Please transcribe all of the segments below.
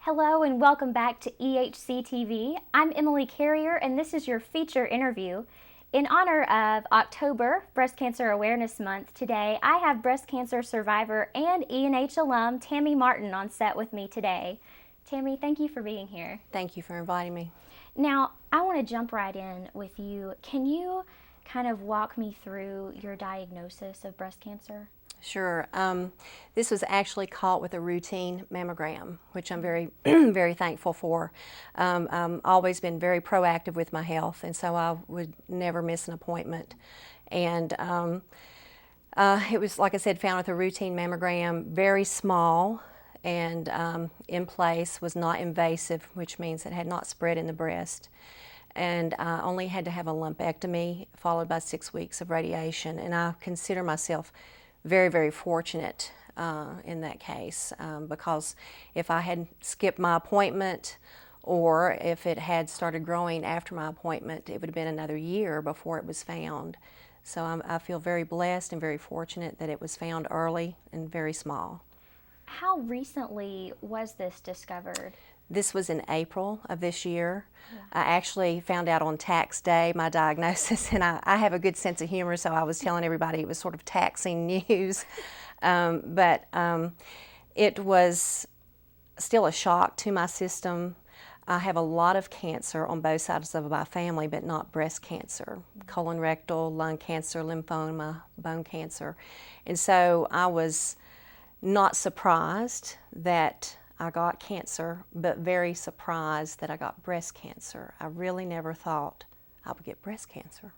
Hello and welcome back to EHC-TV. I'm Emily Carrier and this is your feature interview. In honor of October, Breast Cancer Awareness Month, today I have breast cancer survivor and E&H alum Tammy Martin on set with me today. Tammy, thank you for being here. Thank you for inviting me. Now, I want to jump right in with you. Can you kind of walk me through your diagnosis of breast cancer? Sure. This was actually caught with a routine mammogram, which I'm very, very thankful for. I've always been very proactive with my health, and so I would never miss an appointment. And it was, like I said, found with a routine mammogram, very small and in place, was not invasive, which means it had not spread in the breast. And I only had to have a lumpectomy followed by 6 weeks of radiation. And I consider myself very, very fortunate in that case because if I had skipped my appointment or if it had started growing after my appointment, it would have been another year before it was found. So I feel very blessed and very fortunate that it was found early and very small. How recently was this discovered? This was in April of this year. Yeah. I actually found out on tax day my diagnosis, and I have a good sense of humor, so I was telling everybody it was sort of taxing news. But it was still a shock to my system. I have a lot of cancer on both sides of my family, but not breast cancer. Colon rectal, lung cancer, lymphoma, bone cancer. And so I was not surprised that I got cancer, but very surprised that I got breast cancer. I really never thought I would get breast cancer.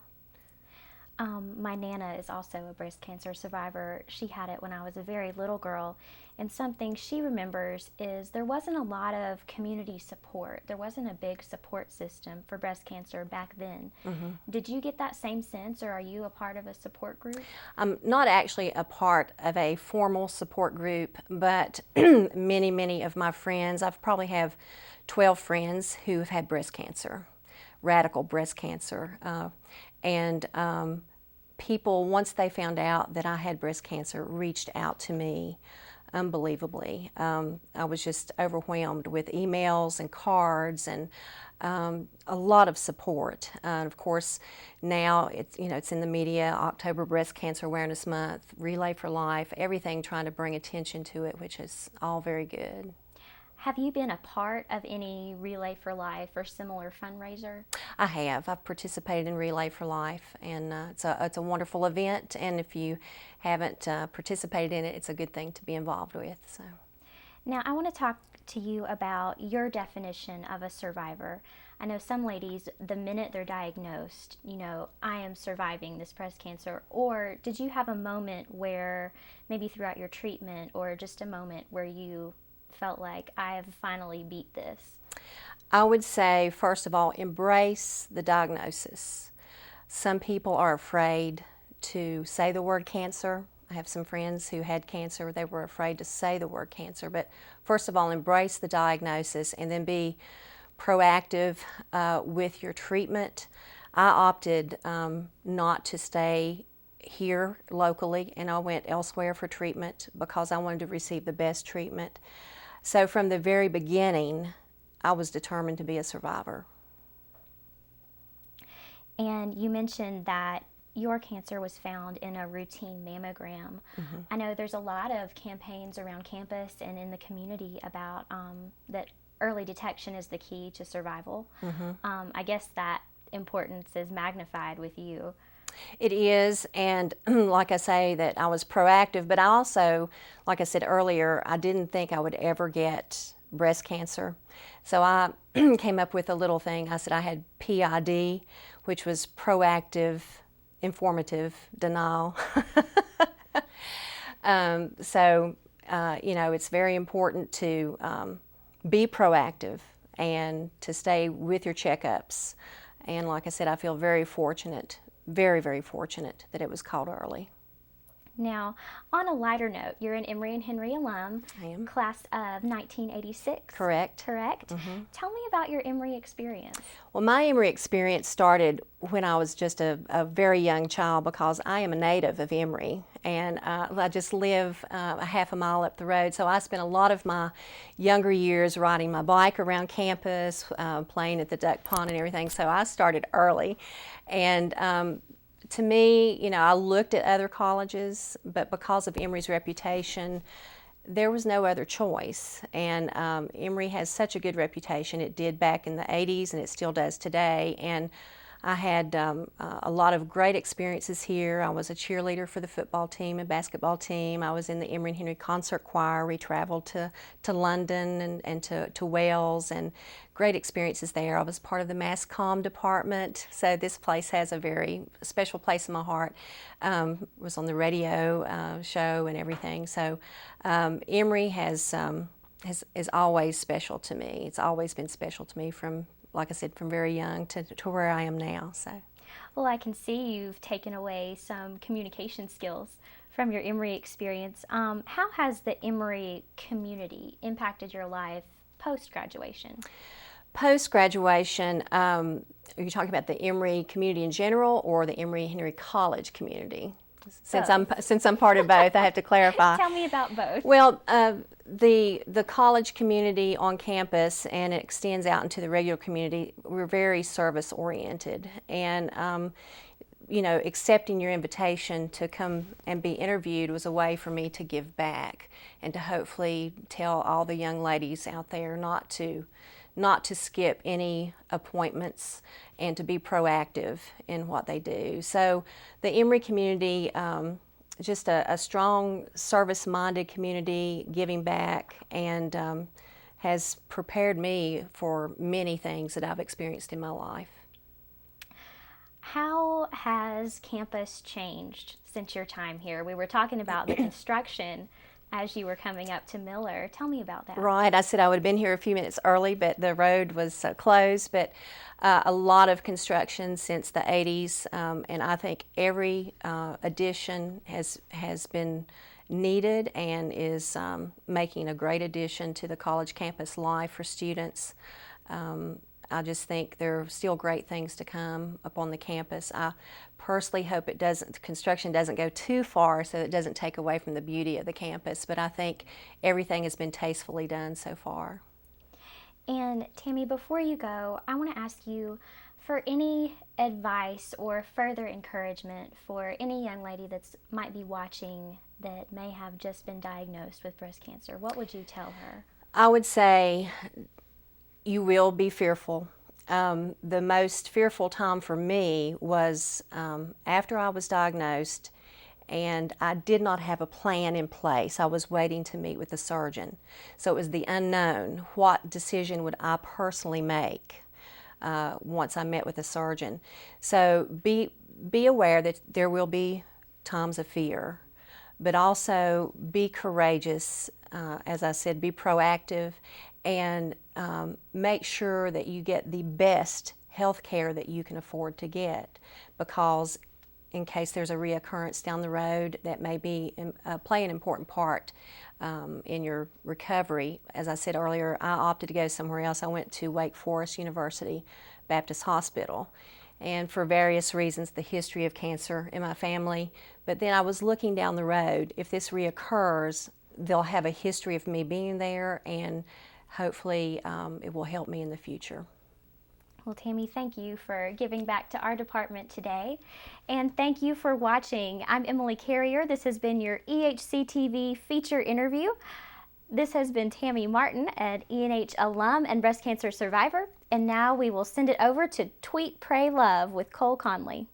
My Nana is also a breast cancer survivor. She had it when I was a very little girl, and something she remembers is there wasn't a lot of community support. There wasn't a big support system for breast cancer back then. Mm-hmm. Did you get that same sense, or are you a part of a support group? I'm not actually a part of a formal support group, but many of my friends, I probably have 12 friends who have had breast cancer, radical breast cancer. People, once they found out that I had breast cancer, reached out to me unbelievably. I was just overwhelmed with emails and cards and a lot of support. Of course, now it's in the media, October Breast Cancer Awareness Month, Relay for Life, everything trying to bring attention to it, which is all very good. Have you been a part of any Relay for Life or similar fundraiser? I have. I've participated in Relay for Life, and it's a wonderful event, and if you haven't participated in it, it's a good thing to be involved with. So, now I want to talk to you about your definition of a survivor. I know some ladies, the minute they're diagnosed, I am surviving this breast cancer. Or did you have a moment where, maybe throughout your treatment, or just a moment where you felt like I have finally beat this? I would say, first of all, embrace the diagnosis. Some people are afraid to say the word cancer. I have some friends who had cancer. They were afraid to say the word cancer. But first of all, embrace the diagnosis and then be proactive with your treatment. I opted not to stay here locally, and I went elsewhere for treatment because I wanted to receive the best treatment. So from the very beginning, I was determined to be a survivor. And you mentioned that your cancer was found in a routine mammogram. Mm-hmm. I know there's a lot of campaigns around campus and in the community about that early detection is the key to survival. Mm-hmm. I guess that importance is magnified with you. It is, and like I say, that I was proactive, but I also, like I said earlier, I didn't think I would ever get breast cancer. So I came up with a little thing. I said I had PID, which was proactive, informative denial. It's very important to be proactive and to stay with your checkups. And like I said, I feel very fortunate, very, very fortunate that it was caught early. Now, on a lighter note, you're an Emory and Henry alum, I am. class of 1986. Correct. Correct. Tell me about your Emory experience. Well, my Emory experience started when I was just a very young child, because I am a native of Emory, and I just live a half a mile up the road. So I spent a lot of my younger years riding my bike around campus, playing at the duck pond and everything. So I started early, and to me, you know, I looked at other colleges, but because of Emory's reputation, there was no other choice. And Emory has such a good reputation. It did back in the 80s, and it still does today. And I had a lot of great experiences here. I was a cheerleader for the football team and basketball team. I was in the Emory and Henry concert choir. We traveled to London and to Wales, and great experiences there. I was part of the mass comm department, so this place has a very special place in my heart. Was on the radio show and everything. So Emory is always special to me. It's always been special to me from, like I said, from very young to where I am now. So, well, I can see you've taken away some communication skills from your Emory experience. How has the Emory community impacted your life post-graduation? Post-graduation, are you talking about the Emory community in general or the Emory Henry College community? Since I'm part of both, I have to clarify. Tell me about both. Well, the college community on campus, and it extends out into the regular community, we're very service oriented, and you know, accepting your invitation to come and be interviewed was a way for me to give back and to hopefully tell all the young ladies out there not to skip any appointments and to be proactive in what they do. So the Emory community, just a strong service-minded community, giving back, and has prepared me for many things that I've experienced in my life. How has campus changed since your time here? We were talking about the construction as you were coming up to Miller. Tell me about that. Right. I said I would have been here a few minutes early, but the road was closed. But a lot of construction since the 80s, and I think every addition has been needed and is making a great addition to the college campus life for students. I just think there are still great things to come up on the campus. I personally hope construction doesn't go too far so it doesn't take away from the beauty of the campus, but I think everything has been tastefully done so far. And Tammy, before you go, I want to ask you for any advice or further encouragement for any young lady that might be watching that may have just been diagnosed with breast cancer. What would you tell her? I would say you will be fearful. The most fearful time for me was after I was diagnosed, and I did not have a plan in place. I was waiting to meet with the surgeon. So it was the unknown. What decision would I personally make once I met with a surgeon? So be aware that there will be times of fear, but also be courageous. As I said, be proactive, and make sure that you get the best health care that you can afford to get, because in case there's a reoccurrence down the road, that may be play an important part in your recovery. As I said earlier, I opted to go somewhere else. I went to Wake Forest University Baptist Hospital, and for various reasons, the history of cancer in my family. But then I was looking down the road, if this reoccurs, they'll have a history of me being there, and hopefully it will help me in the future. Well, Tammy, thank you for giving back to our department today. And thank you for watching. I'm Emily Carrier. This has been your EHC-TV feature interview. This has been Tammy Martin, an ENH alum and breast cancer survivor. And now we will send it over to Tweet, Pray, Love with Cole Conley.